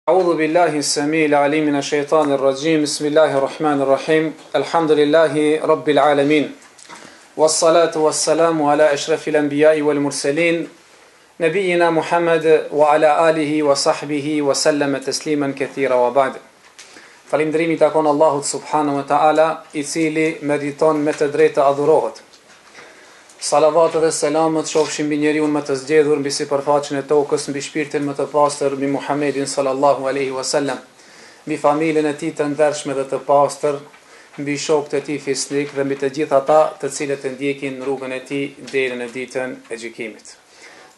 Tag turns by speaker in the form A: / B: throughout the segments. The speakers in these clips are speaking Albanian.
A: أعوذ بالله السميع العليم من الشيطان الرجيم بسم الله الرحمن الرحيم الحمد لله رب العالمين والصلاة والسلام على أشرف الأنبياء والمرسلين نبينا محمد وعلى آله وصحبه وسلم تسليما كثيرا وبعد Falëndrimi takon Allahut subhanahu wa ta'ala, I cili meriton me të drejtë adhurohet. Salavat dhe selamet qofshin mbi njeriun më të zgjedhur, mbi sipërfaqen e tokës, mbi shpirtin më të pastër, mbi Muhammedin sallallahu alaihi wasallam, mbi familjen e tij të ndershme dhe të pastër, mbi shokët e tij fisnik dhe mbi të gjithë ata të cilët e ndjekin rrugën e tij deri në ditën e gjykimit.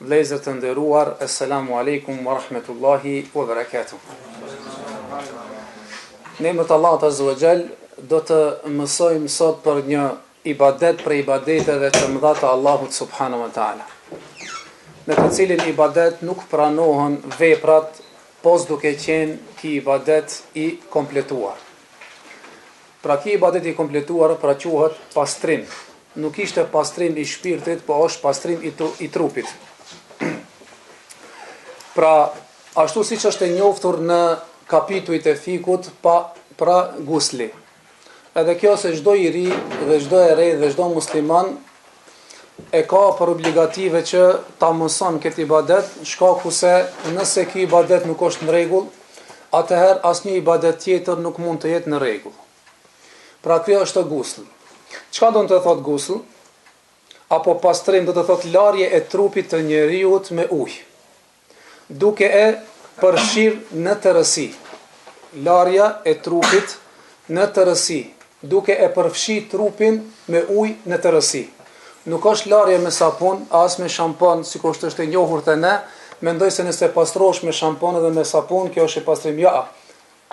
A: Vëllezër të nderuar, assalamu alaikum wa rahmatullahi wa barakatuh. Ne me të Allahut azza wa jall do të mësojmë sot për një ibadet për ibadeteve të mëdha të Allahut subhanahu wa taala. Në të cilin ibadet nuk pranohen veprat pos duke qenë ki ibadet I kompletuar. Pra ki ibadet I kompletuar pra quhet pastrim. Nuk ishte pastrim I shpirtit, po është pastrim I trupit. Pra ashtu siç është e njohur në kapitujt e fikut pra gusli. Edhe kjo se çdo I ri dhe çdo e re dhe çdo musliman e ka për obligative që ta mëson këtë ibadet, shkaku se nëse ky ibadet nuk është në rregull, atëherë asnjë ibadet tjetër nuk mund të jetë në rregull. Pra kjo është gusli. Çka do të thotë gusl? Apo pastrim do të thotë larje e trupit të njeriut me ujë, duke e përfshirë në tërësi. Larja e trupit në tërësi, duke e përfshi trupin me ujë në tërësi. Nuk është larje me sapun, as me shampon, sikur është e njohur te ne, mendoj se nëse pastrohesh me shampon dhe me sapun, kjo është pastrim. Ja.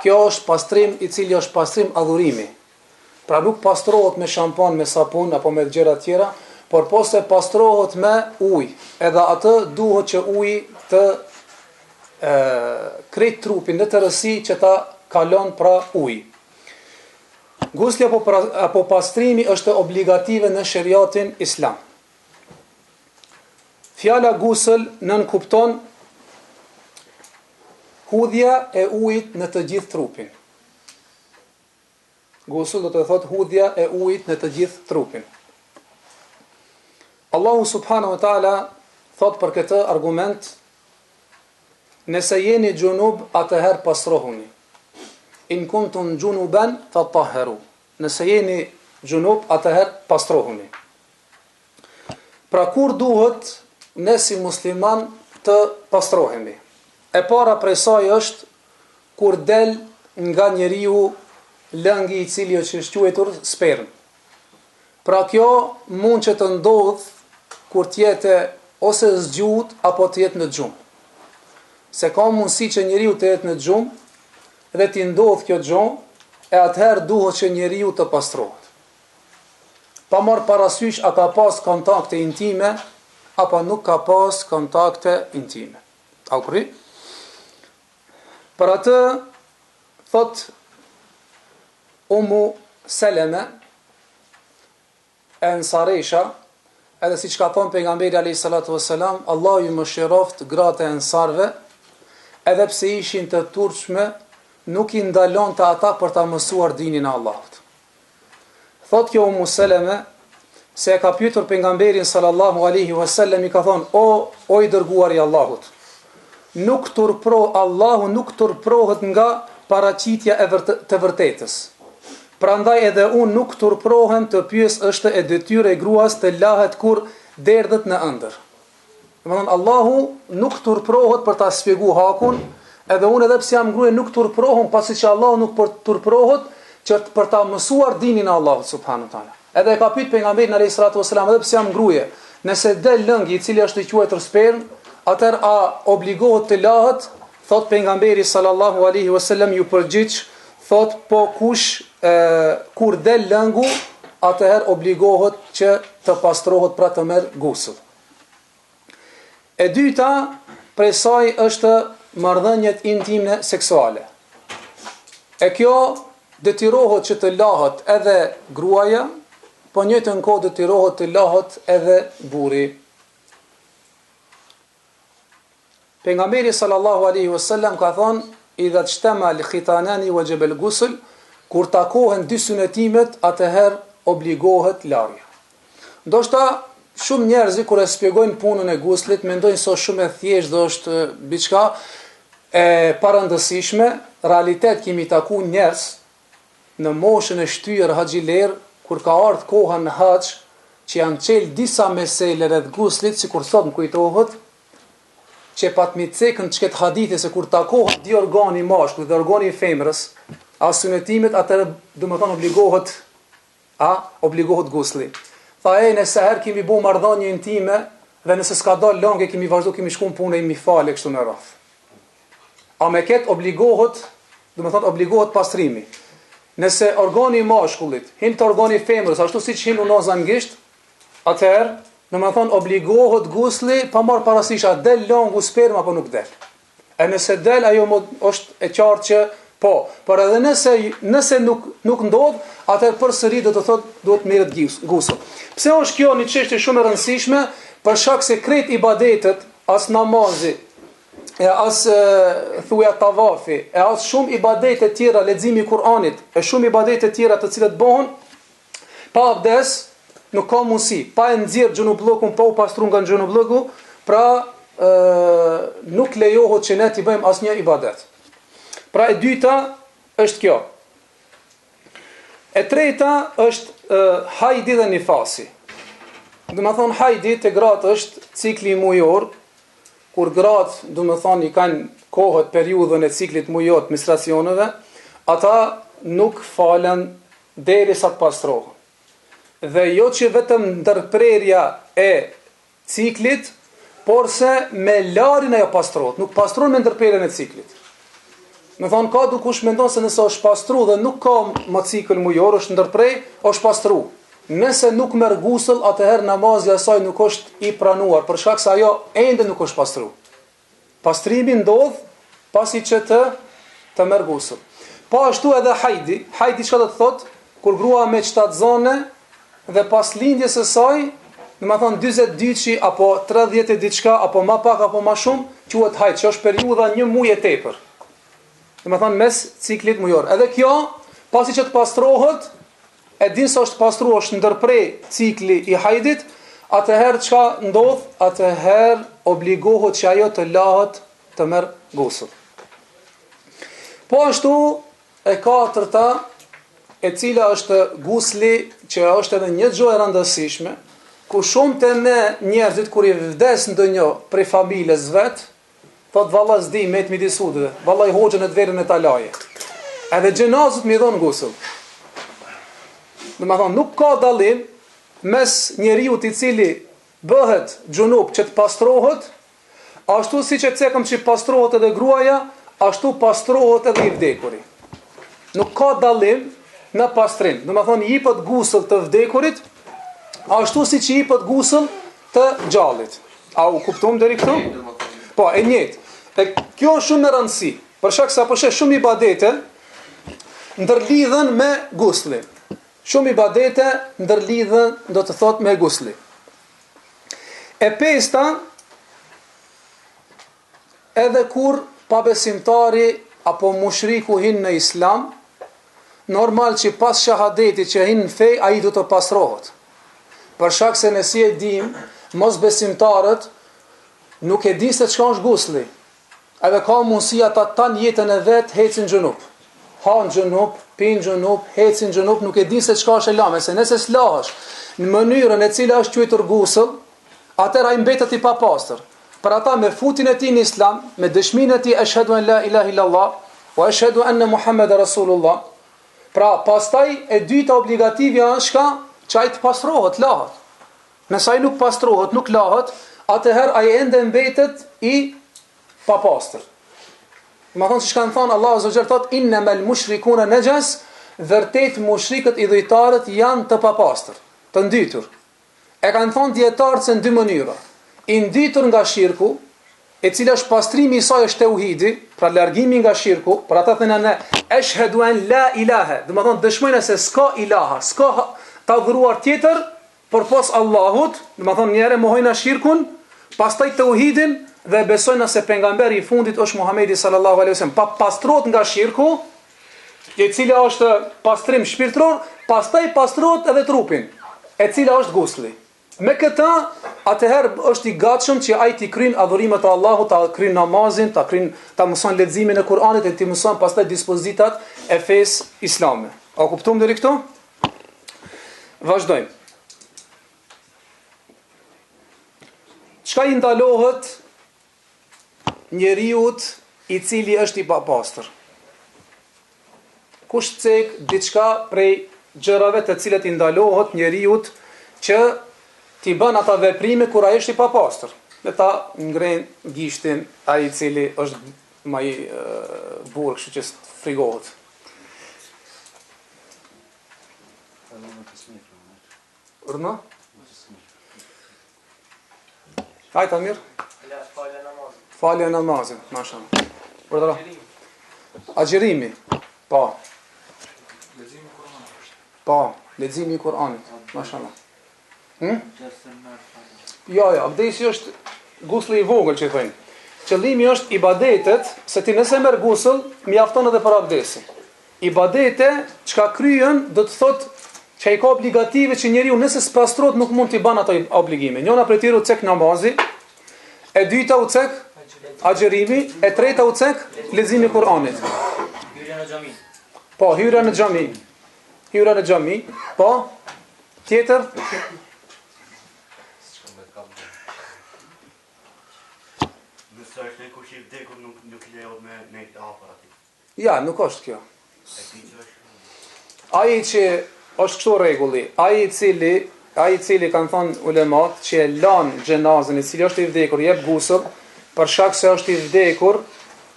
A: Kjo është pastrim I cili është pastrim adhurimi. Pra nuk pastrohet me shampon, me sapun apo me gjëra tjera, por pose pastrohet me ujë. Edhe atë duhet që uji të krejt trupin në tërësi që ta kalon pra ujë. Gusli apo pastrimi është obligative në sheriatin islam. Fjala gusl nënkupton hudhja e ujit në të gjithë trupin. Gusl do të thotë hudhja e ujit në të gjithë trupin. Allahu subhanahu wa taala thot për këtë argument: nëse jeni gjunub, atëherë pastrohuni. In kuntum junuban fatahharu. Nëse jeni gjunub, atëherë pastrohuni. Pra kur duhet ne si musliman të pastrohemi? E para prej saj është kur del nga njeriu lëngi I cili është quajtur sperm. Pra kjo mund që të ndodh kur të jetë ose zgjut apo të jetë në gjumë. Se ka mundësi që njeriu të jetë në gjumë dhe t'i ndodh kjo gjumë, e atëherë duhet që njeriu të pastrohet. Pa marrë parasysh a ka pas kontakte intime apo nuk ka pas kontakte intime. A u kry? Për atë thot Umu Seleme e Ensaresha, edhe si që ka thonë pejgamberi alayhi salatu vesselam, Allah ju mëshiroft gratë e ensarve, edhe pse ishin të turqme, nuk I ndalon të ata për ta mësuar dinin e Allahut. Thot kjo Umu Seleme, se e ka pyetur pejgamberin sallallahu alaihi wasallam, I ka thonë: o I dërguari I Allahut, Allahu nuk turprohet nga paraqitja të vërtetës. Prandaj edhe unë nuk turprohem të pyes është e detyrë e gruas të lahet kur derdhet në ëndër. Domethënë Allahu nuk turprohet për ta shpjeguar hakun, edhe unë edhe pse jam gruaj nuk turprohem, pasi që Allahu nuk turprohet që për ta mësuar dinin e Allahut subhanahu wa taala. Edhe e ka pyet pejgamberin alayhi salatu wasalam, edhe pse jam gruaje, nëse del lëngi I cili është I quajtur sperm, atëherë a obligohet të lahet? Thot pejgamberi sallallahu alaihi wasallam ju përgjigj, thot po kush kur del lëngu, atëherë obligohet që të pastrohet pra të merr gusl. E dyta prej saj është marrëdhëniet intime seksuale. E kjo detyrohet që të lahet edhe gruaja, po njëjtën kohë detyrohet të lahet edhe burri. Pejgamberi sallallahu alaihi wasallam ka thonë: idha ijtama al-khitanani wajaba al-ghusl, kur takohen dy sunetimet, atëherë obligohet larja. Ndoshta shumë njerëz kur e shpjegojnë punën e guslit, mendojnë se është shumë e thjeshtë dhe është diçka e parandësishme. Realitet kemi taku njerëz në moshën e shtyr haxhiler, kur ka ardhur koha në hax, që janë çel disa mesele rreth guslit, sikur thot më kujtohet, që patmi cekën çket hadithi se kur takohet dy organi mashkullit dhe organi i femrës, as sunetimet, atëherë domethënë obligohet gusli. Tha nëse herë kemi bu marrëdhënie intime dhe nëse s'ka dalë lëngë kemi vazhdu, kemi shku në punë, mi fale kështu në radhë. A me ketë obligohet pastrimi. Nëse organi i mashkullit hin të organi i femrës, ashtu siç hin unoza në gisht, atëherë domethënë obligohet gusli pa marrë parasysh a del lëngu sperma apo nuk del. E nëse del, ajo është e qartë që po, por edhe nëse nuk ndodh, atëherë përsëri do të thotë duhet merret gusl. Pse është kjo një çështje shumë e rëndësishme? Për shkak se krejt ibadetet, as namazi, as thuja tavafi, as shumë ibadete tjera, leximi i Kuranit, e shumë ibadete tjera të cilat bëhen pa abdes, nuk ka mundësi, pa e nxjerr xhunublokun, pa u pastruar nga xhunubloku, pra nuk lejohet që ne të bëjmë asnjë ibadet. Pra e dyta është kjo. E treta është hajdi dhe nifasi. Do të thonë hajdi te gratë është cikli mujor, kur gratë do të thonë i kanë kohët periudhën e ciklit mujor të menstruacioneve, ata nuk falen derisa të pastrohen. Dhe jo që vetëm ndërprerja e ciklit, por se me larjen ajo pastrohet, nuk pastrohet me ndërprerjen e ciklit. Me thonë, ka dukush mendon se nëse është pastru dhe nuk ka më cikël mujor, është ndërprej, është pastru. Nëse nuk merr gusl, atëherë namazi asaj nuk është i pranuar, për shkak se ajo ende nuk është pastru. Pastrimi ndodh pasi që të merr gusl. Po ashtu edhe hajdi. Hajdi çka do të thotë? Kur grua me shtatzone dhe pas lindjes së saj, domethënë 42 apo 30 e diçka apo më pak apo më shumë, quhet hajd, që është periudha një muaj e tepër. Domethënë mes ciklit mujor. Edhe kjo, pasi që të pastrohet, e din se është pastruar, është ndërprej cikli i hajdit, atëherë çka ndodh? Atëherë obligohet që ajo të lahet të merr gusl. Po ashtu e katërta, e cila është gusli, që është edhe një gjë e rëndësishme, ku shumë të ne njerëzit kur i vdes ndonjë prej familjes vet, thot valla s'di me të midisudve, valla i hoxhën e të verën e talaje. Edhe xhenazët mi dhon gusl. Domethënë nuk ka dallim mes njeriu i cili bëhet xhunup që të pastrohet, ashtu siç e cekëm që pastrohet edhe gruaja, ashtu pastrohet edhe i vdekuri. Nuk ka dallim në pastrim. Domethënë i jepet gusl të vdekurit, ashtu siç i jepet gusl të gjallit. A u kupton deri këtu? Po, e njëjtë. E kjo është shumë e rëndësi, për shkak se apo sheh shumë ibadete ndërlidhen me guslin. Shumë ibadete ndërlidhen, do të thotë, me gusli. E pesta, edhe kur pabesimtari apo mushriku hin në islam, normal që pas shahadetit që hin në fe, ai do të pastrohet. Për shkak se nëse e dim, mos besimtarët nuk e di se çka është gusli. Edhe ka mundësi ata tan jetën e vet hecin xhunup. Han xhunup, pin xhunup, hecin xhunup, nuk e di se çka është elame, se nëse slahesh në mënyrën e cila është quajtur gusl, atëra i mbetet i papastër. Për ata me futin e tij në islam, me dëshminë e tij ashhadu an la ilaha illallah wa ashhadu anna muhammeda rasulullah. Pra, pastaj e dyta obligativja është çka? Çaj të pastrohet, lahet. Nëse ai nuk pastrohet, nuk lahet, atëherë ai ende mbetet i papastër. Ma thonë që kanë thonë, Allah Azza wa Jalla thotë, innamal mushrikuna najas, vërtet mushrikët idhujtarët janë të papastër, të ndytur. E kanë thonë dietarët se në dy mënyra. I ndytur nga shirku, e cila është pastrimi i saj është tauhidi, pra largimi nga shirku, për ata thënë ne ashhadu an la ilaha, do të thonë dëshmojnë se s'ka ilaha, s'ka të adhuruar tjetër përpos Allahut, do të thonë njëherë mohojnë shirkun, pastaj tauhidin, dhe besojnë se pejgamberi i fundit është Muhamedi sallallahu alaihi wasallam. Pa pastrohet nga shirku, i cili është pastrim shpirtëror, pastaj pastrohet edhe trupin, e cila është gusli. Me këtë, atëherë është i gatshëm që ai të kryjnë adhurimet e Allahut, ta kryjnë namazin, ta mëson leximin e Kuranit e të mëson pastaj dispozitat e fesë islame. A kuptuam deri këtu? Vazhdojmë. Çka i ndalohet njeriut i cili është i papastër? Kush cek diçka prej gjërave të cilat i ndalohet njeriut që t'i bën ata veprime kur ai është i papastër. Le ta ngren gishtin ai i cili është më i burr, kështu që frigohet. Urna? Hajta mirë? Falja namazin, mashallah. Urdhra. Agjerimi. Po.
B: Leximi i Kuranit.
A: Po, leximi i Kuranit, mashallah. Jo, abdesi është gusli i vogël që thënë. Qëllimi është ibadetet, se ti nëse merr gusull, mjafton edhe për abdesi. Ibadete çka kryen do të thotë që ai ka obligative që njeriu nëse s'pastrohet nuk mund t'i bën ato obligime. Njëra prej tyre u cek namazi, e dyta u cek agjerimi, e treta u cek leximi i Kuranit.
B: Hyrja në xhami.
A: Po, hyrja në xhami. Hyrja në xhami, po. Tjetër?
C: Nëse është një kush i vdekur nuk i lejohet me hapur aty.
A: Ja, nuk është kjo. Ai që është kështu rregulli, ai i cili kanë thënë ulemat që e lan xhenazën i cili është i vdekur, jep gusull, për shkak se është i vdekur,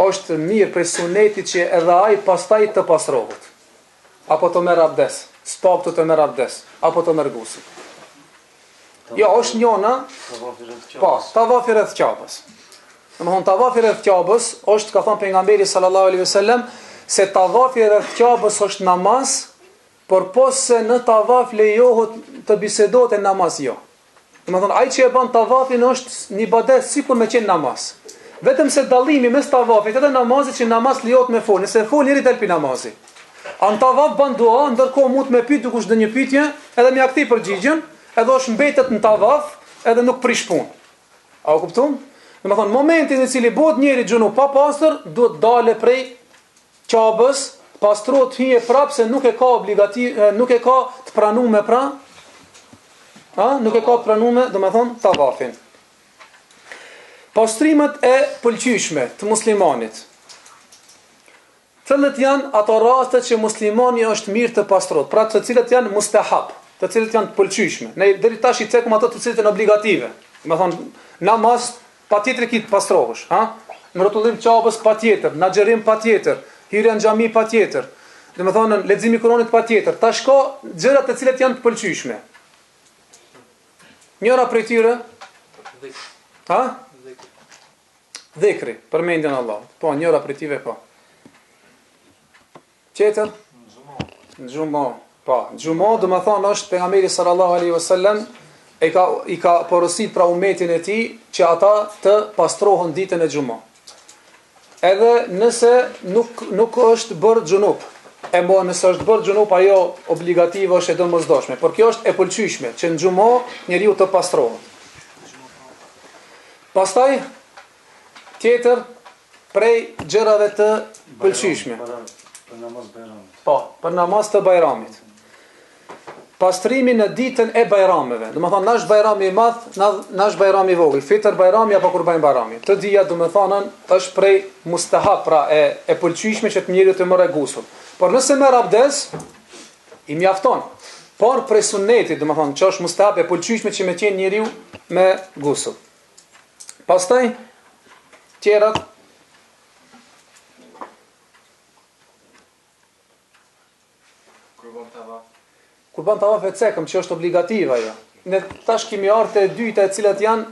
A: është mirë për sunetit që edhe ai pastaj të pastrohet. Apo të merr abdes, s'paktu të merr abdes, apo të merr gusull. Jo, është njëna, po, tavafi rreth Ka'bës. Domthon tavafi rreth Ka'bës është, ka thënë pejgamberi sallallahu alaihi wasallam, se tavafi rreth Ka'bës është namaz, por se në tavaf lejohet të bisedohet e namaz jo. Domethënë ai që e bën tavafin është një ibadet sikur me qenë namaz. Vetëm se dallimi mes tavafit edhe namazit që namaz lejohet me fol, nëse fol njëri del pi namazi. An tavaf bën dua, ndërkohë mund me pyet dikush ndonjë pyetje, edhe me aktiv përgjigjen, edhe është mbetet në tavaf, edhe nuk prish punë. A u kupton? Domethënë momentin në cili bëhet njëri xhunu pa pastër, duhet dalë prej Ka'bës, pastrohet hije prap se nuk e ka nuk e ka të pranuar pra. Nuk e ka të pranuar, domethënë tavafin. Pastrimet e pëlqyeshme të muslimanit. Cilat janë ato raste që muslimani është mirë të pastrohet, pra të cilat janë mustahab, të cilat janë të pëlqyeshme. Ne deri tash i cekum ato të cilat janë obligative. Domethënë namaz patjetër që të pastrohesh, Në rrotullim të Ka'bës patjetër, në xherim patjetër, hyrja në xhami patjetër. Domethënë leximi i Kuranit patjetër. Tash ka gjëra të cilat janë të pëlqyeshme. Njëra prej tyre dhikri, përmendjen Allah. Po, njëra prej tyre po. Tjetër? Xhumo. Po, xhumo domethënë është pejgamberi sallallahu alaihi wasallam i ka porosit pra umetin e tij që ata të pastrohen ditën e xhumo. Edhe nëse nuk është bërë xhunup. E mo nëse është bërë xhunup ajo obligative është e domosdoshme, por kjo është e pëlqyeshme që në xhumo njeriu të pastrohet. Pastaj tjetër prej gjërave të pëlqyeshme.
D: Për namaz bajramit.
A: Po, për namaz të bajramit. Pastrimi në ditën e bajrameve. Domethënë nash bajrami i madh, nash bajrami i vogël, fitr bajrami apo kurban bajrami. Të dia domethënë është prej mustahab, pra e pëlqyeshme që të njeriu të marrë gusull. Por nëse merr abdes, i mjafton. Por prej sunetit, domethënë që është mustahab e pëlqyeshme që me qenë njeriu me gusull. Pastaj tjerat kurban tavaf e cekëm që është obligativa ajo. Ne tash kemi ardhur e dyta e cilat janë,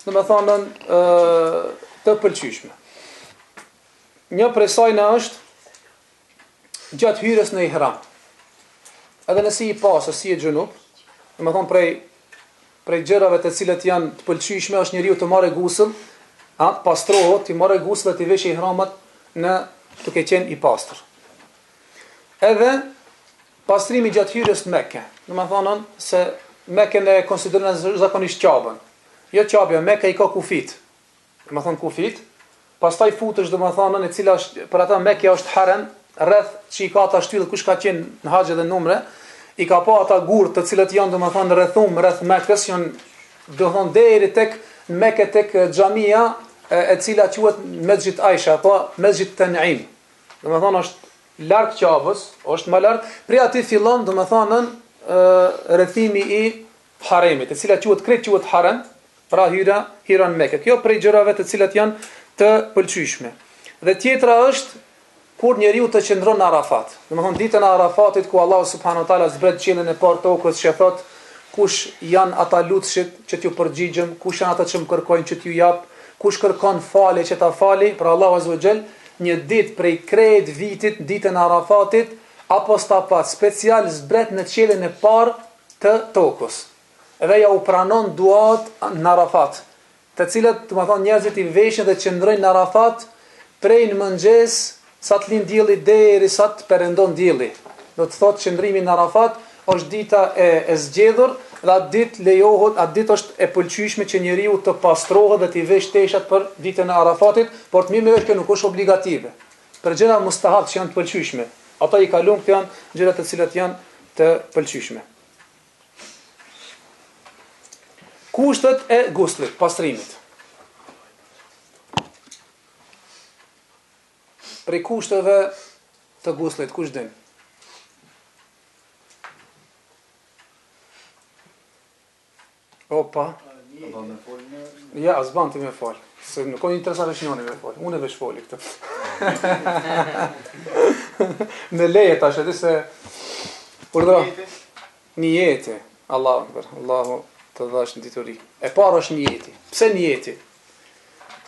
A: domethënë, të pëlqyeshme. Një prej saj është gjatë hyrjes në ihram. Edhe nëse i pasë si e xhunup, domethënë prej gjërave të cilat janë të pëlqyeshme është njeriu të marrë gusull pastrohet, ti marrë gusl dhe ti vesh ihramat në duke qenë i pastër. Edhe pastrimi gjatë hyrjes në Mekë. Domethënë se Mekën e konsiderojnë zakonisht Ka'bën. Jo Ka'bja, Mekka i ka kufit. Domethënë kufit. Pastaj futesh domethënë e cila është për ata Mekja është harem, rreth që i ka ata shtyllë kush ka qenë në haxh dhe në umre, i ka pa ata gurë të cilët janë domethënë rreth Mekës, janë domethënë deri tek Mekë tek xhamia e cila quhet Mesjid Aisha, apo Mesjid Tan'im. Domethënë është larg Ka'bës, është më larg, prej aty fillon domethënë rrethimi i haremit, e cila quhet harem, pra hyra në Mekë. Kjo prej gjërave të cilat janë të pëlqyeshme. Dhe tjetra është kur njeriu të qëndron në Arafat. Domethënë ditën e Arafatit ku Allahu subhanahu wa taala zbret qiellin e parë tokës, që thot kush janë ata lutshit që t'ju përgjigjem, kush janë ata që më kërkojnë që t'ju jap, kush kërkon falje që ta fali, për Allahu azza wa xal, një ditë prej krejt vitit, ditën e Arafatit, apostapat special zbret në qiellin e parë të tokës. Edhe ja u pranon duat në Arafat, të cilët, domethënë njerëzit i veshin dhe qëndrojnë në Arafat prej në mëngjes sa të lind dielli deri sa të perëndon dielli. Do të thotë qëndrimi në Arafat është dita e zgjedhur dhe atë ditë lejohet, atë ditë është e pëlqyeshme që njeriu të pastrohet dhe të vesh teshat për ditën e Arafatit, por të mirë është që nuk është obligative. Për gjëra mustahab që janë të pëlqyeshme, ata i kalon këto janë gjëra të cilat janë të pëlqyeshme. Kushtet e guslit, pastrimit. Prej kushteve të guslit, kush din? Opa. Ja, s'ban ti me fal. Se nuk ka interesant është njëri me fal. Unë veç foli këtë. Në leje tash edhe se urdhra niyeti. Allahu akbar. Allahu të dhash në dituri. E para është niyeti. Pse niyeti?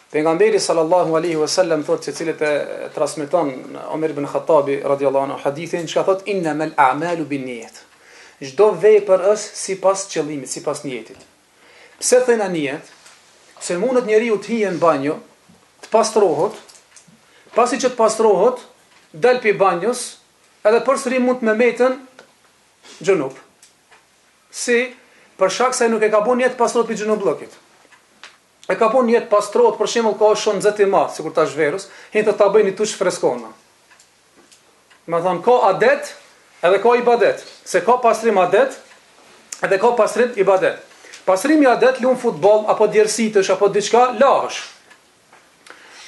A: Pejgamberi sallallahu alaihi wasallam thotë se cilët e transmeton Omer ibn Khattabi radhiyallahu anhu hadithin që thotë innamal a'malu binniyat. Çdo vepër është sipas qëllimit, sipas niyetit. Pse thënë niyet? Se mundet njeriu të hijë në banjo, të pastrohet, pasi që të pastrohet, dal pi banjos, edhe përsëri mund të metën xhunup. Si për shkak se nuk e ka bën jetë pastrohet pi xhunubllokit. E ka bën jetë pastrohet, për shembull ka shumë nxehtë i madh, sikur tash verës, hin të ta bëjnë tush freskona. Me thon ka adet, edhe ka ibadet. Se ka pastrim adet, edhe ka pastrim ibadet. Pastrimi adet lum futboll apo djersitësh apo diçka lahesh.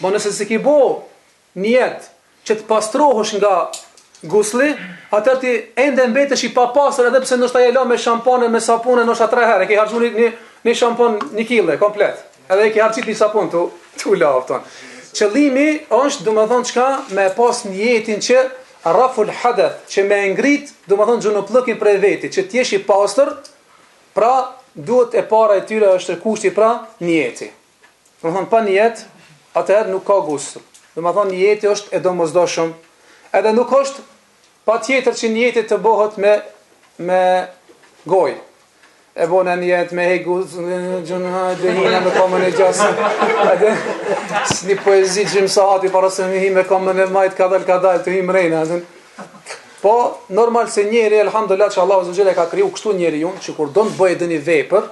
A: Po nëse se ki bo niyet që të pastrohesh nga gusli, atëherë ti ende mbetesh i papastër edhe pse ndoshta e la me shamponë, me sapun, ndoshta 3 herë, ke harxhuar një shampon 1 kg komplet. Edhe e ke harxhit një sapun tu lafton. Qëllimi është domethënë çka me pas niyetin që raful hadath, që me ngrit domethënë xhunupllokin prej vetit, që të jesh i pastër, pra duhet e para e tyre është kushti pra niyeti. Domethënë pa niyet, atëherë nuk ka gusl. Domethënë niyeti është e domosdoshëm. Edhe nuk është patjetër që niyeti të bëhet me gojë. E bona niyet me heguz gjuna dehina me komën e gjasë. Edhe s'ni poezi gjimsahati para se me hi me komën e majt kadal të him rejna. Po, normal se njeri, elhamdullat që Allahu Azza ka kriju kështu njeri unë, që kur do të bëjë dëni vepër,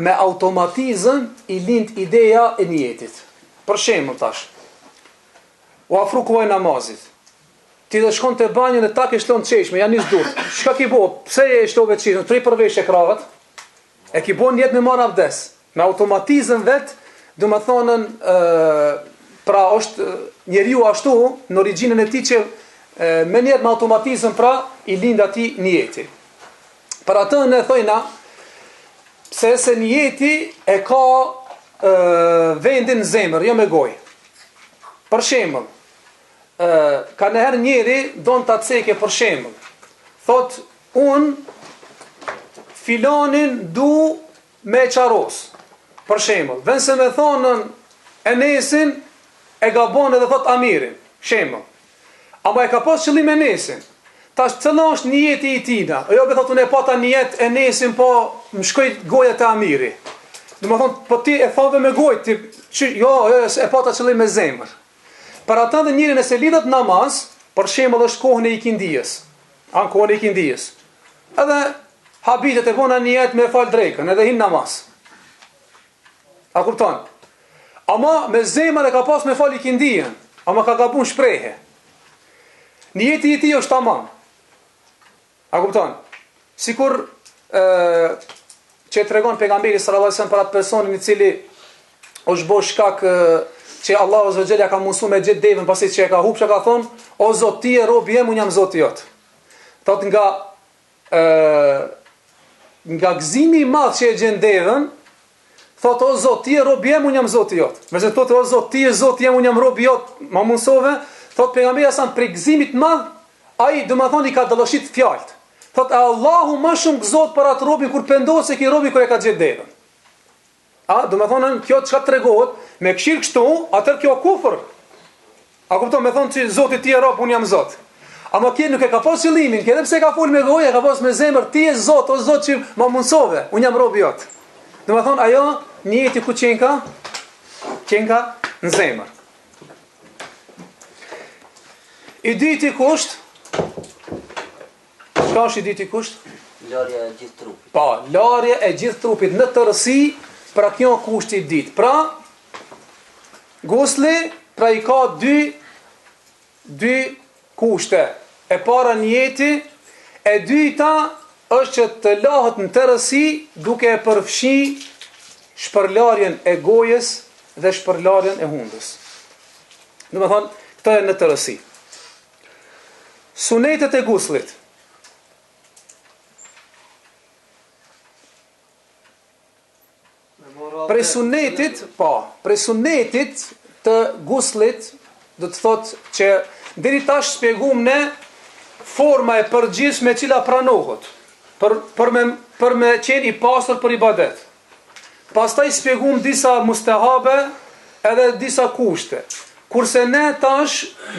A: me automatizëm i lind ideja e niyetit. Për shembull tash, u afru kohë namazit. Ti do shkon te banjën e ta ke shlon çeshme, ja nis dur. Çka ki bo? Pse e shtove çeshmën? Tri përvesh e kravat. E ki bon jetë me marr abdes. Me automatizëm vet, domethënën pra është njeriu ashtu në origjinën e tij që me njerë me automatizëm pra i lind ati niyeti. Për atë ne thojna se niyeti e ka vendin në zemër, jo me gojë. Për shembull, ka nëherë njeri don ta ceke për shembull. Thot un filonin du me qaros. Për shembull, vën se me thonën Enesin e gabon edhe thot Amirin. Shembull. Ama e ka pas qëllim Enesin. Tash cëlla është niyeti i tina? Jo be thot unë e pata niyet Enesin, po më shkoi goja te Amiri. Domethënë po ti e thove me gojë, ti Jo, e pata qëllim me zemër. Për atë dhe njëri nëse lidhet namaz, për shembull është kohën e ikindijës. Kohën e ikindijës. Edhe habitet e bona niyet me fal drekën, edhe hin namaz. A kupton? Ama me zemër e ka pas me fal ikindijen, ama ka gabun shprehje. Niyeti i tij është tamam. A kupton? Sikur që tregon pejgamberi sallallahu alajhi wasallam për atë personin i cili është bo shkak që Allahu azza wa jalla ka mësuar me gjet devën pasi që e ka hupsha ka thonë o Zot ti e rob jem, unë jam Zoti jot. Thot nga gëzimi i madh që e gjen devën, thot o Zot ti e rob jem, unë jam Zoti jot. Nëse thot o Zot ti e Zot jem, unë jam rob jot, ma mësove, thot pejgamberi sa për gëzimit të madh, ai domethënë i ka dalloshit fjalët. Thot Allahu më shumë gëzot për atë robin kur pendohet se ki robi kur e ka gjet devën. Do me thonë, kjo çka tregohet, me këshirë kështu, atër kjo kufër. A kupton, me thonë që Zotit ti e rob, unë jam Zot. Ama kjo nuk e ka pas qëllimin, kjo edhe pse ka fol me gojë, e ka pas me zemër, ti e Zot, o Zot që ma mundsove, unë jam rob jot. Do me thonë, ajo, njëti ku qenka në zemër. I dyti kusht, çka është i dyti kusht?
E: Larja e gjithë trupit.
A: Pa, larja e gjithë trupit në tërësi, pra kjo kushti i ditë. Pra, gusli, pra i ka dy kushte. E para niyeti, e dyta është që të lahet në tërësi duke e përfshi shpërlarjen e gojës dhe shpërlarjen e hundës. Do me thonë, këto e në tërësi. Sunetet e guslit. Prej sunetit të guslit, do të thotë që deri tash shpjegum ne forma e përgjithshme e cila pranohet për me qenë i pastër për ibadet. Pastaj shpjegum disa mustahabe edhe disa kushte. Kurse ne tash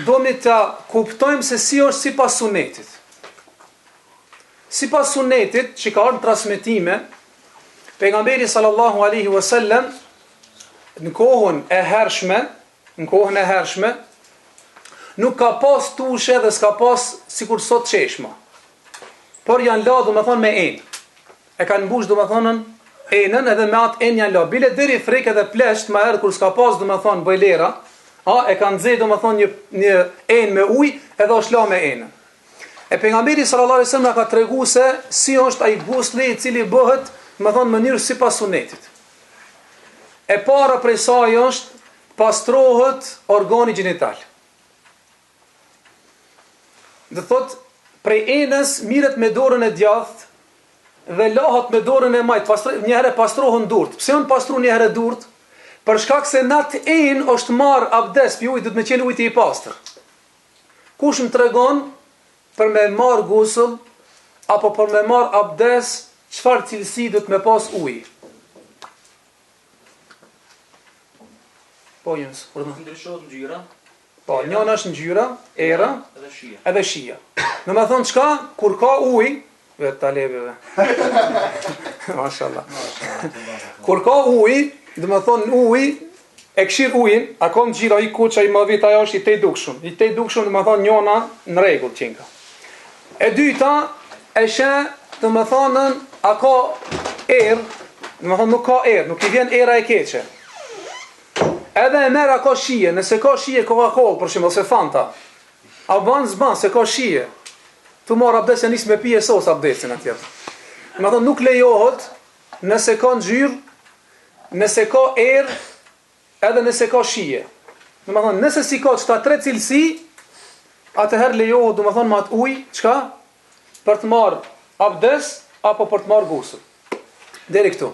A: domi ta kuptojmë se si është sipas sunetit. Sipas sunetit që ka ardhur në transmetime, pejgamberi sallallahu alaihi wasallam në kohën e hershme nuk ka pas tushe dhe s'ka pas sikur sot çeshma. Por janë la domethënë me enë. E kanë mbush domethënë enën edhe me atë enë janë la. Bile deri frikë edhe plesht më herë kur s'ka pas domethënë bojlera, e kanë nxjerr domethënë një enë me ujë edhe është la me enën. E pejgamberi sallallahu alaihi wasallam ka treguar se si është ai gusli i cili bëhet më thonë mënyrë si pas sunetit. E para prej saj është pastrohet organi gjinital. Dhe thot, prej enës miret me dorën e djathtë dhe lahat me dorën e majtë. Njëherë pastrohen durt. Pse unë pastru njëherë durt? Për shkak se në atë enë është marë abdes për ujtë, dhëtë me qenë ujtë i pastër. Kush më tregon për me marë gusëll, apo për me marë abdes, çfarë cilësi do të me pas ujë? Po jens, por
B: ndryshohet ngjyra.
A: Po, njëna është ngjyra, era edhe shija. Do të thonë çka kur ka ujë, vetë talebeve. Mashallah. Kur ka ujë, do të thonë ujë e këshir ujin, a ka ngjyra i kuça i më vit ajo është i tej dukshëm. I tej dukshëm do të thonë njëna në rregull çinka. E dyta e sheh, do të thonë a ka erë, do të thonë nuk ka erë, nuk i vjen era e keqe. Edhe e merr a ka shije, nëse ka shije Coca-Cola për shembull ose Fanta. A ban zban se ka shije. Tu mor abdes e nis me pije sos abdesin atje. Do të thonë nuk lejohet nëse ka ngjyrë, nëse ka erë, edhe nëse ka shije. Do të thonë nëse si ka çta tre cilësi, atëherë lejohet do të thonë me atë ujë, çka? Për të marr abdes apo për të marr gusl. Deri këtu.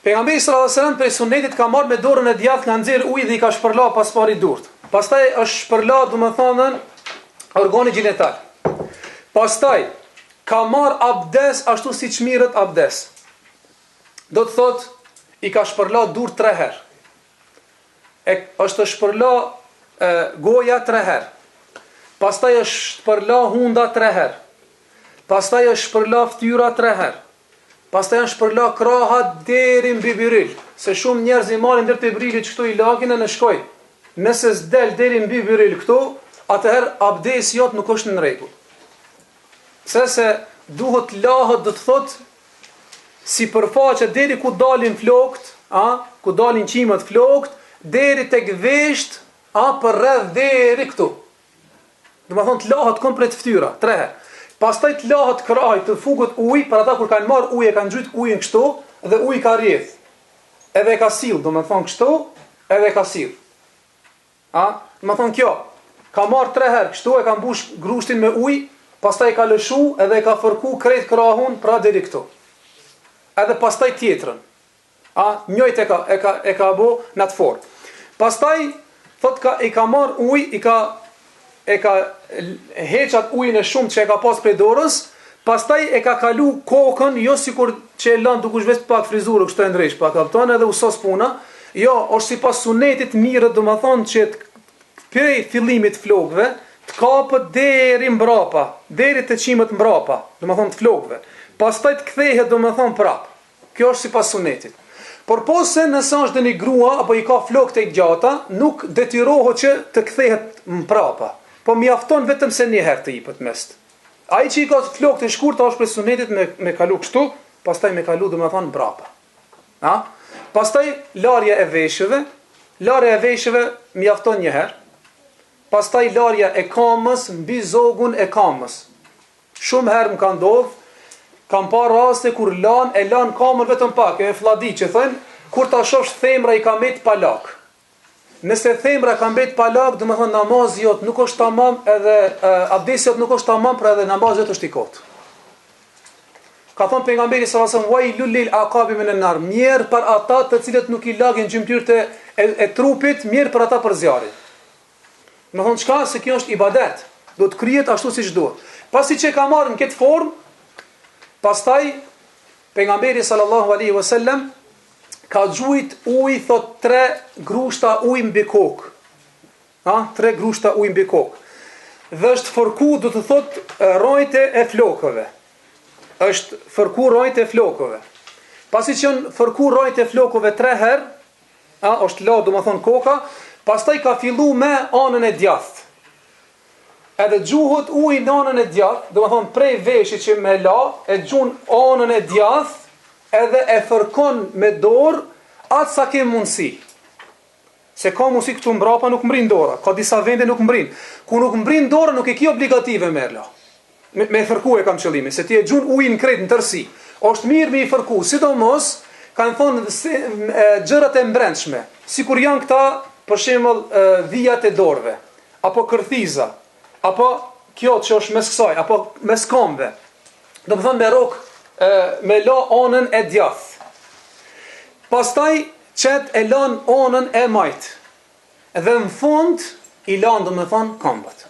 A: Pejgamberi sallallahu alajhi wasallam për sunetit ka marrë me dorën e djathtë nga nxjerr ujë dhe i ka shpërla pas pari durt. Pastaj është shpërla, domethënë, organi gjinital. Pastaj ka marr abdes ashtu siç mirret abdes. Do të thotë i ka shpërla durt 3 herë. Është shpërla goja 3 herë. Pastaj është shpërla hunda 3 herë. Pastaj është shpërla fytyra 3 herë. pastaj janë shpërla kraha deri mbi byril. Se shumë njerëz i marrin deri te byrili këtu i lagin e në shkoj. Nëse s'del deri mbi byril këtu, atëherë abdesi jot nuk është në rregull. Se duhet lahët, do të thot si përfaqe deri ku dalin flokt, ku dalin qimet flokt, deri tek vesht, për rreth deri këtu. Do të thonë të lahët komplet fytyra, 3 herë. Pastaj të lahët krahi, të fugut ujë, për ata kur kanë marr ujë e kanë ngjyt ujin kështu dhe uji ka rrjedh. Edhe e ka sill, do të thonë kështu, edhe e ka sill. Do të thonë kjo, ka marr 3 herë kështu, e ka mbush grushtin me ujë, pastaj e ka lëshu edhe e ka fërku krejt krahun pra deri këtu. Edhe pastaj tjetrën. Njëjtë e ka bo në atë formë. Pastaj thot i ka marr ujë, e ka heqat ujin e shumë që e ka pas prej dorës, pastaj e ka kalu kokën, jo sikur që e lën duke u zhvest pak frizurë kështu e ndresh, pa kapton edhe u sos puna. Jo, është sipas sunetit mirë, domethënë që prej fillimit të flokëve të kapët deri mbrapa, deri te qimet mbrapa, domethënë të flokëve. Pastaj të kthehet domethënë prap. Kjo është sipas sunetit. Por pse nëse është një grua apo i ka flokë të gjata, nuk detyrohet që të kthehet mbrapa. Po mjafton vetëm se një herë të jepet mes. Ai që i ka flokë të shkurtë është për sunetit me kalu kështu, pastaj me kalu domethënë mbrapa. Pastaj larja e veshëve mjafton një herë. Pastaj larja e kamës mbi zogun e kamës. Shumë herë më ka ndodhur, kam parë raste kur e lan kamën vetëm pak, e fladi që thënë, kur ta shofsh themra i ka mbet pa lak. Nëse themra ka mbet pa lak, do të thonë namazi jot nuk është tamam, edhe abdesi jot nuk është tamam, pra edhe namazi jot është i kot. Ka thënë pejgamberi sallallahu alajhi wasallam: "Wailul lil aqabi minan nar", mirë për ata të cilët nuk i lagin gjymtyrët e trupit, mirë për ata për zjarrin. Do thonë çka, se kjo është ibadet, do të krijet ashtu siç duhet. Pasi që ka marrë në këtë formë, pastaj pejgamberi sallallahu alaihi wasallam ka gjujt ujë, thot 3 grushta ujë mbi kokë. 3 grushta ujë mbi kokë. Dhe është fërku, do të thot, rrojtë e flokëve. Është fërku rrojtë e flokëve. Pasi që në fërku rrojtë e flokëve 3 herë, është la, do më thonë koka, pastaj ka fillu me anën e djathtë. Edhe gjuhët ujë në anën e djathtë, do më thonë prej veshit që me la, e gjun anën e djathtë, edhe e fërkon me dorë atë sa ke mundësi. Se ka mundësi këtu mbrapa nuk mbrin dora, ka disa vende nuk mbrin. Ku nuk mbrin dora nuk e ki obligative merla. Me fërku e kam qëllimi, se ti e gjun ujin krejt në tërsi. Është mirë me i fërku, sidomos kanë thonë gjërat e mbrendshme, sikur janë këta për shembull vijat e dorëve, apo kërthiza, apo kjo që është mes kësaj, apo mes këmbëve. Do të thonë me rok me la anën e djathtë. Pastaj qet e lan anën e majt. Dhe në fund i lan, do të thonë, këmbët.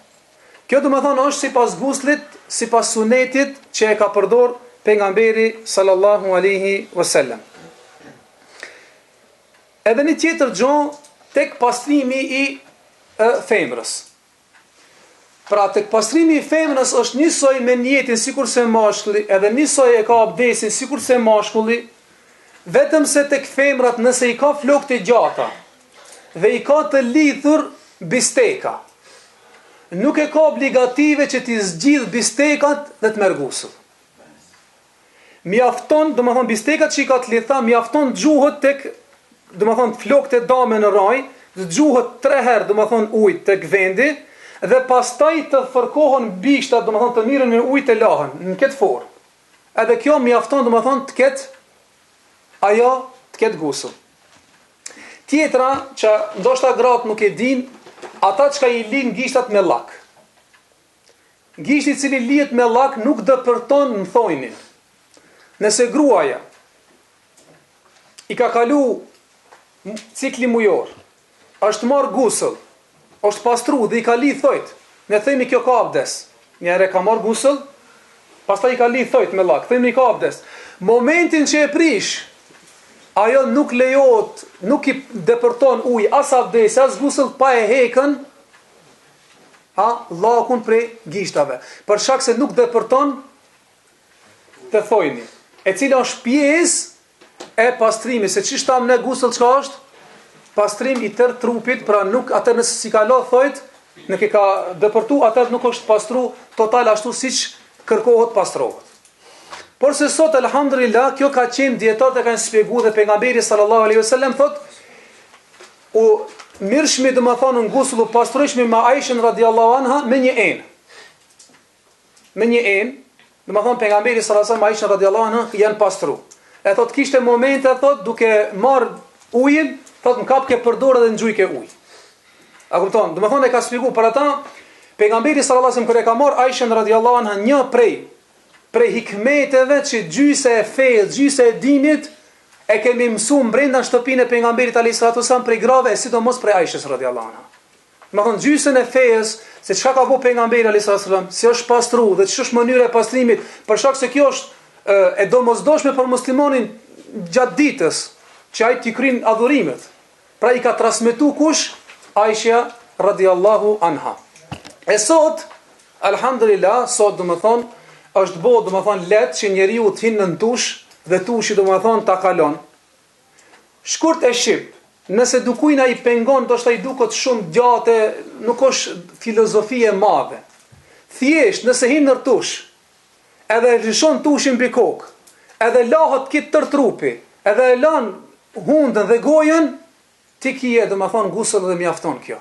A: Kjo do të thonë është sipas guslit, sipas sunetit që e ka përdor pejgamberi sallallahu alaihi wasallam. Edhe një tjetër gjë tek pastrimi i femrës. Pra tek pastrimi i femrës është njësoj me njetin sikur se mashkulli, edhe njësoj e ka abdesin sikur se mashkulli, vetëm se tek femrat nëse i ka flokë të gjata dhe i ka të lidhur bisteka, nuk e ka obligative që t'i zgjidh bistekat dhe të mergusull. Mjafton, do më thonë bistekat që i ka të lidha, mjafton gjuhët tek, do më thonë flokët e dame në raj, dhe gjuhët 3 herë, do më thonë ujtë tek vendi, dhe pastaj të fërkohën bishtat, do më thonë të mirën me ujtë e lahën, në këtë formë. Edhe kjo mjafton, do më thonë të ketë gusull. Tjetra, që ndoshta gratë nuk e din, ata që ka i linë gishtat me lak. Gishti cili lihet me lak nuk dëpërton në thojnin. Nëse gruaja i ka kalu cikli mujor, është marë gusull, është pastru dhe i ka lidh thojt, ne themi kjo ka abdes. Njëre ka marë gusull, pastaj i ka lidh thojt me lak, themi ka abdes. Momentin që e prish, ajo nuk lejohet, nuk i depërton ujë as abdes, as gusull pa e hekën lakun prej gishtave. Për shkak se nuk depërton të thojni. e cila është pjesë e pastrimit, se çish tam në gusull çka është? Pastrim i tërë trupit, pra nuk atë nëse si ka la thojt, në ke ka dëpërtu, atë nuk është pastru total ashtu siç kërkohet pastrohet. Por se sot, alhamdulillah, kjo ka qenë dietarët e kanë shpjeguar dhe pejgamberi sallallahu alaihi wasallam thot, u mirshmi do të thonë në gusull u pastrojshmi me Aishën radhiyallahu anha me një enë. Me një enë, do të thonë pejgamberi sallallahu alaihi wasallam Aishën radhiyallahu anha janë pastru. E thot kishte momente thot duke marr ujin, thot më kap ke përdor edhe nxujke ujë. A kupton? Do të thonë e ka shpjeguar për ata pejgamberi sallallahu alaihi wasallam kur e ka marr Aishën radhiyallahu anha një prej hikmeteve që gjyse e fejës, gjyse e dinit e kemi mësuar brenda shtëpinë e pejgamberit alayhis salatu wasallam prej grave, sidomos prej Aishës radhiyallahu anha. Do të thonë gjysën e fejës se çka ka bëu pejgamberi alayhis salatu wasallam, si është pastru dhe ç'është mënyra e pastrimit, për shkak se kjo është e domosdoshme për muslimanin gjatë ditës që ai t'i kryen adhurimet. Pra i ka transmetuar kush? Aisha radhiyallahu anha. E sot, alhamdulillah, sot do të thonë është bëu do të thonë lehtë që njeriu të hinë në tush dhe tushi do të thonë ta kalon. Shkurt e shqip, nëse dukujt ai pengon, do të i duket shumë gjatë, nuk është filozofi e madhe. Thjesht nëse hinë në tush, edhe lëshon tushin mbi kokë, edhe lahet kit tër trupi, edhe e lan hundën dhe gojën, ti kije do të thonë gusull dhe mjafton kjo.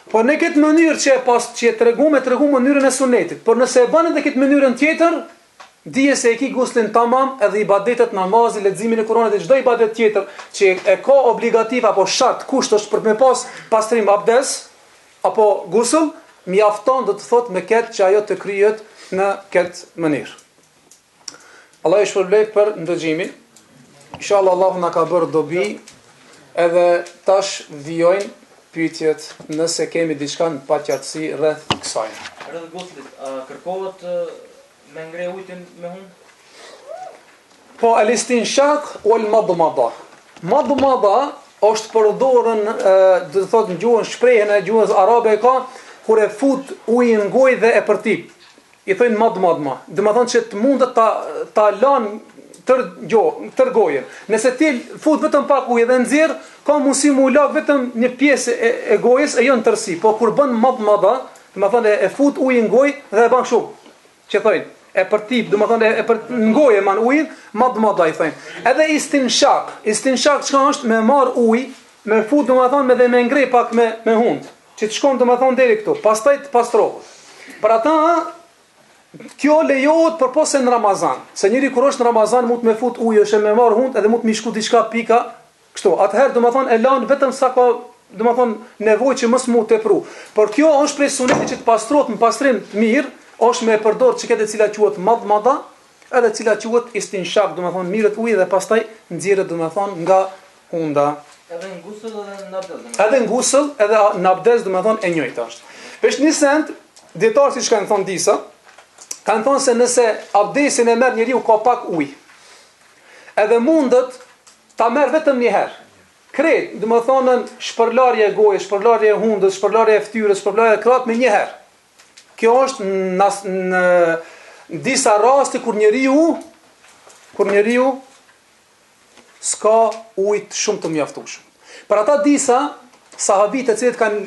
A: Po në këtë mënyrë që e tregu mënyrën e sunetit, por nëse e bën edhe këtë mënyrën tjetër, dije se e ki guslin tamam edhe ibadetet, namazi, leximin e Kuranit dhe çdo ibadet tjetër që e ka obligativ apo shart kusht është për me pas pastrim abdes apo gusull, mjafton do të thotë me këtë që ajo të kryhet në këtë mënyrë. Allah e shpërblet për ndëgjimin. Inshallah Allahu na ka bërë dobi, edhe tash vijojnë pyetjet nëse kemi diçka në paqartësi rreth kësaj.
B: Rreth guslit, kërkohet me ngre ujin me hund?
A: Po al-istinshaq wal madmada. Madmada është përdorën, do të thotë në gjuhën shprehjen e gjuhës arabe ka kur e fut ujin në gojë dhe e përtip. I thonë madmadma. Do të thonë që të mundet ta lan tër gojën. Nëse ti fut vetëm pak ujë dhe nxjerr, ka mundësi mu lag vetëm një pjesë e gojës e jo në tërësi. Po kur bën madmada, do të thonë e fut ujin në gojë dhe e bën kështu. Që thonë e përtip, do të thonë në gojë man ujin, madmada i thonë. Edhe istinshaq çka është? Me marr ujë, me fut do të thonë me ngre pak me hund, që të shkon do të thonë deri këtu, pastaj të pastrohet. Për ata kjo lejohet përpose në Ramazan. Se njëri kur është në Ramazan mund të me fut ujë, është me marr hund edhe mund të mishku diçka pika kështu. Atëherë do të thonë e lan vetëm sa ka do të thonë nevojë që mos mu tepru. Por kjo është prej sunetit që të pastrohet në pastrim të mirë, është me përdor çka e cila quhet madmada, edhe cila quhet istinshaq, do të thonë mirët ujë dhe pastaj nxjerret do të thonë nga hunda.
B: Edhe në gusull edhe në abdes.
A: Edhe në gusull edhe në abdes do të thonë e njëjta është. Vesh një send dietar siç kanë thonë disa, kanë thonë se nëse abdesin e merr njeriu ka pak ujë, edhe mundet ta merr vetëm një herë. Kret, do të thonë shpërlarje e gojës, shpërlarje e hundës, shpërlarje e fytyrës, shpërlarje e krahut me një herë. Kjo është në disa raste kur njeriu s'ka ujë shumë të mjaftueshëm. Për ata disa sahabit të cilët kanë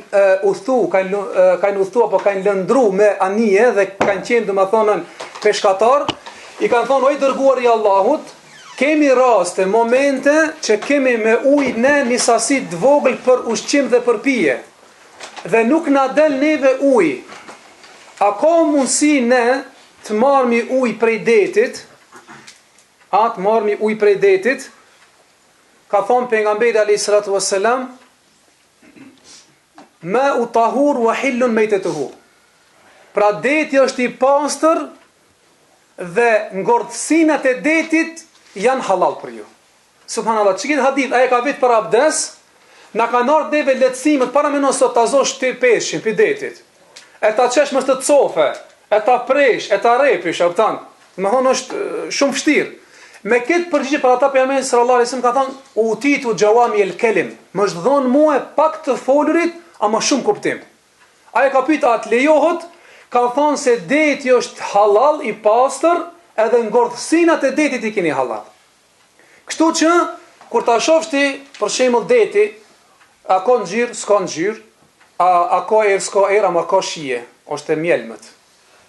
A: udhëtu apo kanë lëndru me anije dhe kanë qenë domethënë peshkatar, i kanë thonë oj dërguari i Allahut, kemi raste, momente që kemi me ujë ne një sasi të vogël për ushqim dhe për pije. Dhe nuk na del neve ujë. A ka mundësi ne të marrmi ujë prej detit? Të marrmi ujë prej detit? Ka thonë pejgamberi alayhis salatu wassalam, ma u tahur wa hillun mejtetuhu. Pra deti është i pastër dhe ngordhësinat e detit janë halal për ju. Subhanallah, që këtë hadith, aje ka vitë për abdes, na ka nërë deve letësimet, para me nësë të azosh të peshin për detit, e ta qesh mës të cofe, e ta presh, e ta repish, më thonë është shumë fështirë. Me këtë përgjigje për ata pejgamberi sallallahu alajhi wasallam ka thënë, utitu jawami el-kelim, më është dhënë mua pak të folurit, ama shumë kuptim. Ai ka pyet atë lejohet, ka thënë se deti është halal i pastër, edhe ngordhësinat e detit i keni halal. Kështu që, kur ta shofsh ti, për shembull deti, a ka ngjyrë, s'ka ngjyrë, a ka erë, s'ka erë, ama ka shije, është e mjelmët.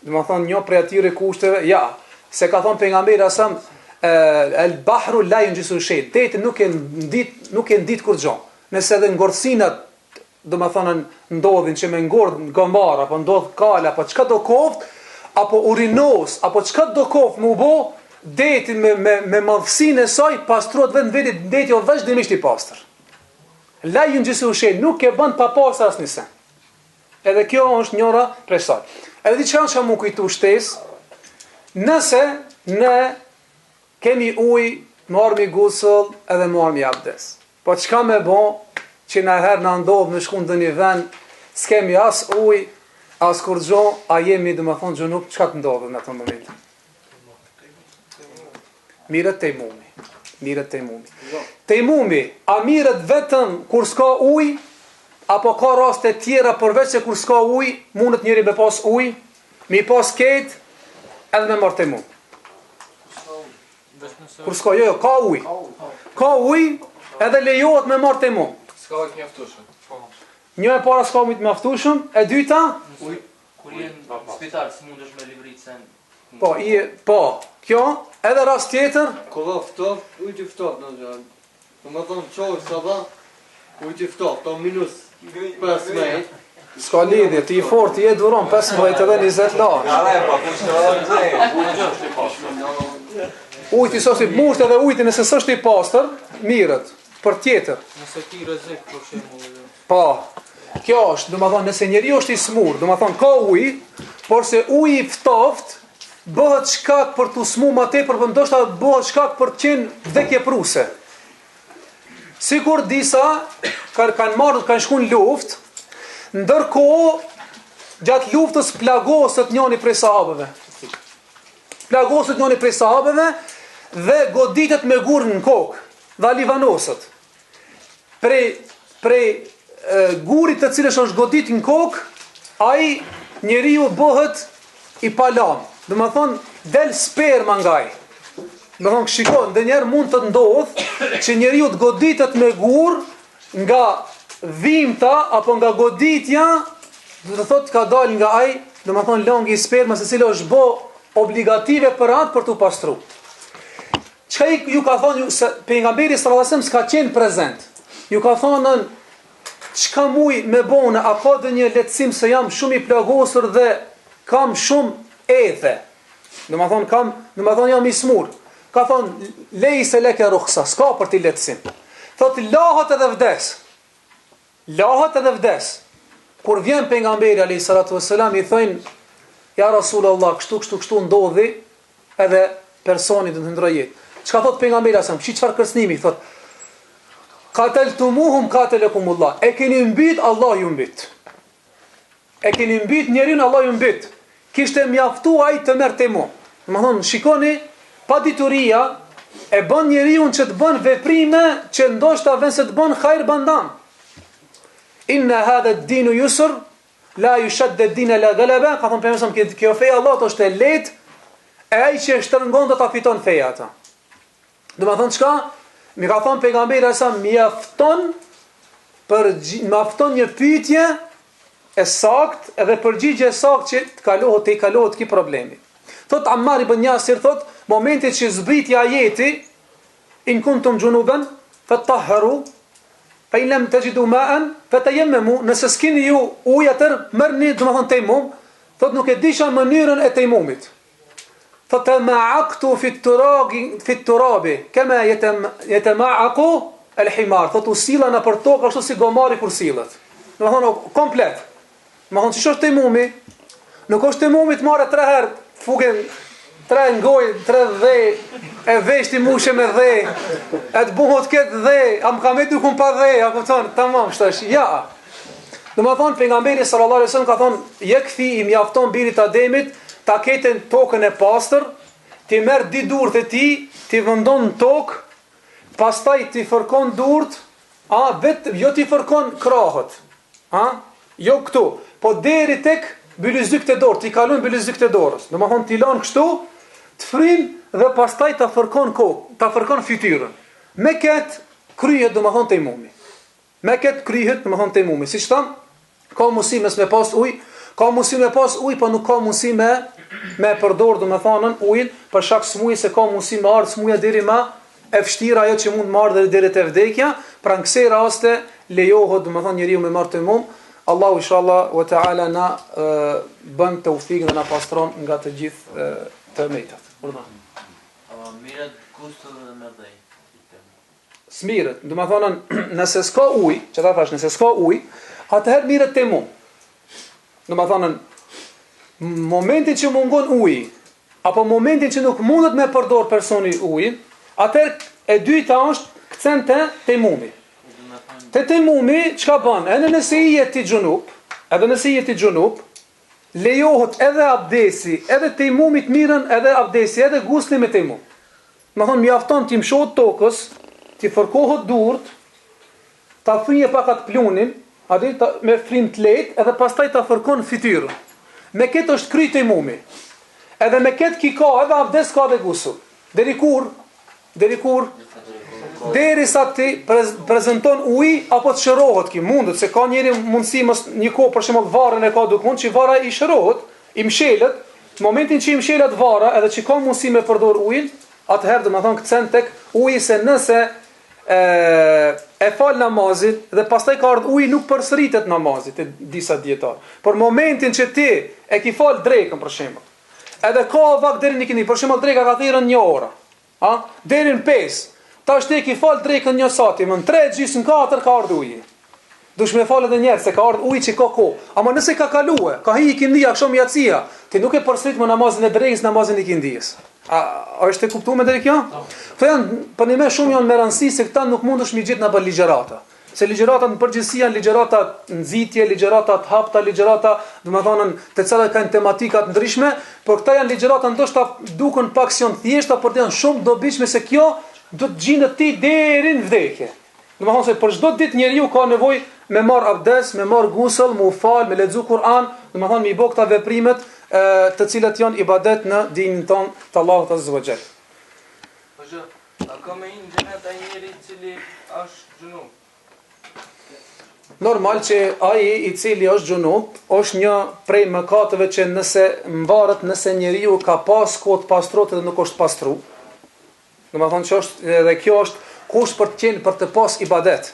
A: Dhe më thonë, një prej atyre kushteve, ja, se ka thonë pejgamberi asam, el bahru la yunjisu shay, deti nuk e ndit kur gjo. Nëse edhe ngordhësinat, do më thonë, ndodhin që me ngordh gomar, apo ndodh kala, apo çka do koft, apo urinos, apo çka do koft më bo, deti me madhësinë e saj pastrohet vetëm vetë deti o vazhdimisht i pastër. La yunjisu shay, nuk e bën pa pastër asnjëse. Edhe kjo është njëra prej saj. Edhe diçka që më kujtu shtesë, nëse ne kemi ujë, marrmi gusull edhe marrmi abdes. Po çka me bo që na herë na ndodh me shku në një vend, s'kemi as ujë, as kur gjo, a jemi dhe më thonë gjunub, çka të ndodhë në atë moment? Mirët tejmumi. Tejmumi, a mirët vetëm kur s'ka ujë, apo ka raste tjera përveç se kur s'ka ujë, mundet njëri me pas ujë, mi pas ketë, edhe me marrë tejmum. Kur s'ka, jo, ka ujë. Ka ujë, edhe lejohet me marrë tejmum.
F: S'ka ujë mjaftueshëm.
A: Një e para s'ka ujë mjaftueshëm, e dyta,
B: Kur jenë në spital, si mundesh me livrit sen?
A: po, kjo, edhe rast tjetër,
G: Kolla ftoft, ujtë i ftoft në gjallë. Në më thonë qovë sabah, ujtë i ftoft, ta minus 15.
A: s'ka lidhje, ti i fort, ti e duron 15 edhe 20 Ujti s'është i musht edhe ujti nëse s'është i pastër, mirët, për tjetër.
F: Nëse ki rrezik për shembull.
A: Po, kjo është, do të thonë, nëse njeriu është i smur, do të thonë ka ujë, por se uji i ftoft bëhet shkak për të smuar më tepër, por ndoshta bëhet shkak për të qenë vdekje pruse. Sikur disa kanë shkuar në luftë, ndërkohë gjatë luftës plagosët njëri prej sahabëve. Dhe goditet me gur në kokë, dhe livanosët. Prej gurit të cilës është godit në kokë, ai njeriu bëhet i palam. Do të thonë del sperma ngaj. Do të thonë shikoj, ndonjëherë mund të ndodhë që njeriu të goditet me gur nga dhimta apo nga goditja, do të thotë ka dal nga ai, do të thonë langi i spermës, e cila është bë obligative për atë për të pastruar. Çka ju ka thonë pejgamberi sallallahu alajhi wasallam s'ka qenë prezent. Ju ka thonë çka muj me bone, a ka dhe një lehtësim se jam shumë i plagosur dhe kam shumë ethe. Do të thonë jam i smur. Ka thonë lejse leke rukhsa, s'ka për ti lehtësim. Thotë lahat edhe vdes. Kur vjen pejgamberi alayhi salatu wasalam i thonë ja Rasulullah, kështu ndodhi edhe personi do të ndrojë jetë. Çka thot pejgamberi asam? Çfarë kërcënimi thot? Qataltumuhum qatalakumullah. E keni mbyt, Allah ju mbyt. E keni mbyt njeriu, Allah ju mbyt. Kishte mjaftuar ai të merrte mu. Domethënë, shikoni, padituria e bën njeriu që të bën veprime që ndoshta vjen se të bën hajr bandam. Inna hadha ad-din yusr, la yushadd ad-din la galaba. Ka thonë pejgamberi, kjo fe Allah është e lehtë, e ai që shtrëngon do ta fiton feja ata. Do më thonë qka? Mi ka thonë pejgamberi asa mjafton një pyetje e sakt edhe përgjigje e sakt që të i kalohet ki problemi. Thot Ammar ibn Yasir, thot momentit që zbritja ajeti in kuntum junuban fatahharu fa in lam tajidu ma'an fatayammamu, nëse s'keni ju ujë atër merrni, do më thonë tejmum, thot nuk e disha mënyrën e tejmumit. Fatama'aqtu fi at-turabi kama yatama'aqu al-himar. Thot u silla në për tokë ashtu si gomari kur sillet. Do të thonë komplet. Do të thonë ç'është tejmumi? Nuk është tejmumi të marrë 3 herë, fugen 3 ngoj, 3 dhe, e veshti mushe me dhe, e të buhot këtë dhe, a më kamet nuk unë pa dhe, a kupton, tamam, shtash, ja. Do të thonë pejgamberi sallallahu alaihi wasallam ka thonë, jekfi i mjafton birit Ademit ta keten tokën e pastër, ti merr di durët e ti, ti vendon në tokë, pastaj ti fërkon durët, jo ti fërkon krahët, jo këtu, po deri tek bylyzyk të dorë, ti kalon bylyzyk të dorës. Do të thonë ti lan kështu, të frin dhe pastaj ta fërkon kokë, ta fërkon fytyrën. Me këtë kryhet domethënë tejmumi. Me këtë kryhet domethënë tejmumi. Siç tham, ka mundësi me pas ujë, ka mundësi me pas ujë, po nuk ka mundësi me përdor domethënë ujin, për shkak smujë se ka mundësi me ardh smuja deri më e vështirë ajo që mund të marrë deri te vdekja, pra në kësaj raste lejohet domethënë njeriu me marr tejmum. Allahu inshallah wa taala na bën tawfik dhe na pastron nga të gjithë të mëjtat. Urdhën.
E: Mirat gusto dhe me dhej.
A: Smirët, domethënë nëse s'ka ujë, çfarë thash, nëse s'ka ujë, atëherë mirët tejmum. Domethënë momentin që mungon uji, apo momentin që nuk mundet me përdor personi ujin, atëherë e dyta është kthen te tejmumi. Te tejmumi çka bën? Edhe nëse i jeti xhunup, lejohet edhe abdesi, edhe tejmumi të mirën, edhe abdesi, edhe gusli me tejmum. Domethënë mjafton ti mshohet tokës, ti fërkohet durt, ta fryje pak atë plunin, me frim të lehtë, edhe pastaj ta fërkon fytyrën. Me këtë është kry tejmumi. Edhe me këtë ki ka edhe abdes, ka edhe gusull. Deri kur? Deri sa ti prezanton uji apo të shërohet ki. Mundet se ka njëri mundësi një kohë për shembull varrën e ka dukun që vara i shërohet, i mshelet, në momentin që i mshelet vara edhe që ka mundësi me përdor ujin, atëherë domethënë kthen tek uji, se nëse e fal namazin dhe pastaj ka ardhur uji, nuk përsëritet namazit e disa dietar. Por momentin që ti e ki fal drekën për shembull, edhe ka vak deri në kindi, për shembull dreka ka thirrën 1 orë, deri në 5. Tash ti ki fal drekën 1 sati, më në 3 gjysmë 4 ka ardhur uji. Dush me fal edhe një herë se ka ardhur uji që ka kohë. Ama nëse ka kaluar, ka hi kindia, kështu mjatësia, ti nuk e përsërit më namazin e drekës, namazin e kindijës. A është e kuptuar deri kjo? Këto janë për një më shumë janë me rëndësi se këta nuk mundesh mi gjet në bë ligjërata. Se ligjëratat në përgjithësi janë ligjërata nxitje, ligjërata të hapta, ligjërata, domethënë të cilat kanë tematika të ndryshme, por këta janë ligjërata ndoshta duken pak si janë thjeshta, por janë shumë dobishme se kjo do të gjendet ti deri në vdekje. Domethënë se për çdo ditë njeriu ka nevojë me marr abdes, me marr gusull, me u fal, me lexu Kur'an, domethënë me i bë këta veprimet të cilat janë ibadet në dinin ton të Allahut Azza wa Jall.
F: Hoxha, a ka me një xhenet ai njeri I cili është xhunup?
A: Normal që ai I cili është xhunup është një prej mëkateve që nëse mbaret, nëse njeriu ka pas kohë të pastrohet dhe nuk është pastru. Domethënë që është edhe kjo është kusht për të qenë për të pas ibadet.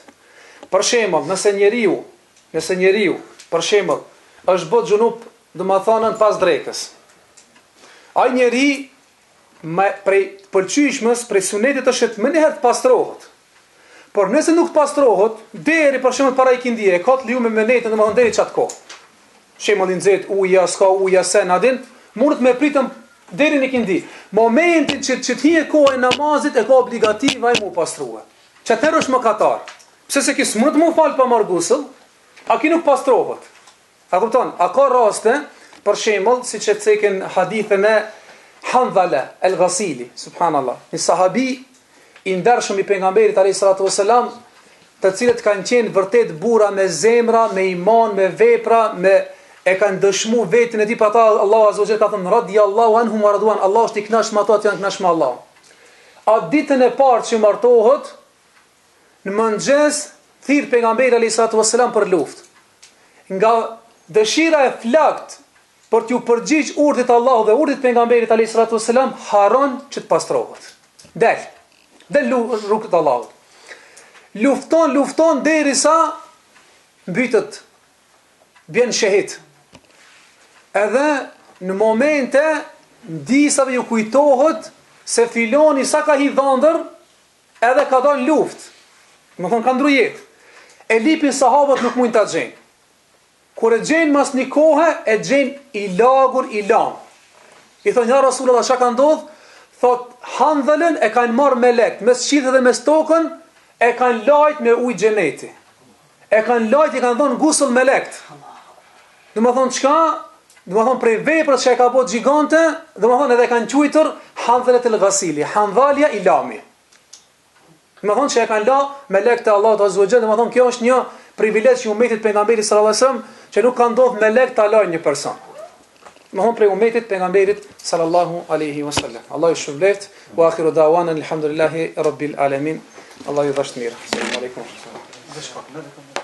A: Për shembull, nëse njeriu për shembull është bë xhunup, domethënë pas drekës. Ai njeri prej pëlqyeshmës, prej sunetit është të më një herë të pastrohet. Por nëse nuk pastrohet, deri për shembull para ikindie, ka të liu me menetën, domethënë deri çat kohë. Shembull I nxet uja, s'ka uja se nadin, mundet me pritëm deri në ikindi. Momentin që të hije koha e namazit e ka obligativ ai mu pastruar. Çfarë është mëkatar? Pse se kis mund të mu fal pa marr gusull, a ki nuk pastrohet. A kupton? A ka raste, për shembull, siç e cekën hadithën e Hanzala el-Ghasili, subhanallah, një sahabi I ndershëm I pejgamberit alayhis salatu wasalam, të cilët kanë qenë vërtet burra me zemra, me iman, me vepra, e kanë dëshmu vetën e tij, pa ata Allahu azza wa jalla ka thënë radiyallahu anhum wa raduan, Allah është I kënaqur me ato, janë kënaqur me Allah. A ditën e parë që martohet, në mëngjes thirr pejgamberi alayhis salatu wasalam për luftë. Nga dëshira e flakt për t'ju përgjigj urdhit Allahu dhe urdhit pejgamberit alayhis salatu wasalam, haron që të pastrohet. Del rrugët Allahut. Lufton derisa mbytet, bjen shahid. Edhe në momente disave ju kujtohet se filoni sa ka hi dhëndër, edhe ka dalë luftë. Më thonë ka ndru jetë. E lipin sahabët nuk mund ta gjejnë. Kur e gjenë mas një kohë, e gjenë I lagur, I lam. I thonë, ja Rasulullah, çka ka ndodhur? Thot, Hanzalën e kanë marrë melek, mes qitë dhe mes tokën, e kanë lajt me ujë xheneti. E kanë lajt, I kanë dhënë gusull melekt. Dhe më thonë, qka? Dhe më thonë, prej veprës që e ka bot gjigante, dhe më thonë, edhe kanë quajtur Hanzalet el-Ghasili, Hanzalja I lami. Dhe më thonë, që e kanë la melek të Allahut Azza wa Jalla, dhe më thonë, kjo është një privilegj që umetit pejgamberit sallallahu alajhi wasallam, që nuk ka ndodhur melek ta lajë një person. më hon prej umetit pejgamberit sallallahu alaihi wasallam. Allah ju shpëlbeft. Wa akhiru da'wana alhamdulillahi rabbil alamin. Allah ju dhash mirë. Selam aleikum.